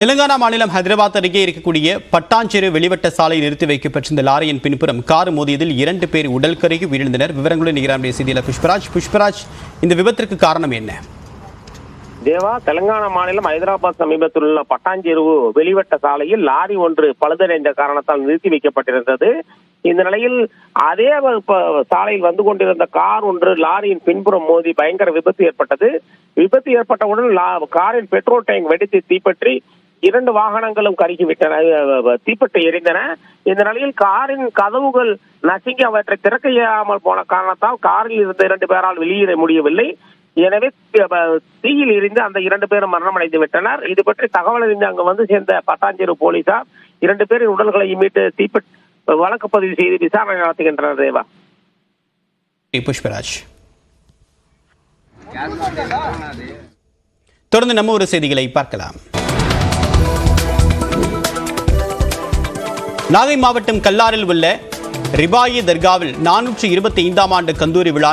தெலுங்கானா மாநிலம் ஹைதராபாத் அருகே இருக்கக்கூடிய பட்டாஞ்சேரு வெளிவட்ட சாலை நிறுத்தி வைக்கப்பட்டிருந்த லாரியின் பின்புறம் கார் மோதியதில் 2 பேர் உடல் கருகி உயிரிழந்தனர். விவரங்களுடன் நிகரான செய்தியாளர் புஷ்பராஜ், இந்த விபத்திற்கு காரணம் என்ன? தேவா, தெலுங்கானா மாநிலம் ஹைதராபாத் சமீபத்தில் உள்ள பட்டாஞ்சேரு வெளிவட்ட சாலையில் லாரி ஒன்று பழுதடைந்த காரணத்தால் நிறுத்தி வைக்கப்பட்டிருந்தது. இந்த நிலையில் அதே சாலையில் வந்து கொண்டிருந்த கார் ஒன்று லாரியின் பின்புறம் மோதி பயங்கர விபத்து ஏற்பட்டது. விபத்து ஏற்பட்டவுடன் காரின் பெட்ரோல் டேங்க் வெடித்து தீப்பற்றி 2 வாகனங்களும் கருகிவிட்டன, தீப்பற்றி எரிந்தன. இந்த நிலையில் காரின் கதவுகள் நசுங்கி அவற்றை திறக்க இயலாமல் போன காரணத்தால் காரில் இருந்த 2 பேரால் வெளியேற முடியவில்லை. எனவே தீயில் எரிந்து அந்த 2 பேரும் மரணமடைந்து விட்டனர். இது பற்றி தகவல் அறிந்து அங்கு வந்து சேர்ந்த பட்டாஞ்சேரு போலீசார் 2 பேரின் உடல்களை மீட்டு வழக்கு பதிவு செய்து விசாரணை நடத்துகின்றனர். தேவா, புஷ்பராஜ், தொடர்ந்து நம்ம ஒரு செய்திகளை பார்க்கலாம். நாகை மாவட்டம் கல்லாரில் உள்ள ரிபாயி தர்காவில் 425ஆம் ஆண்டு கந்தூரி விழா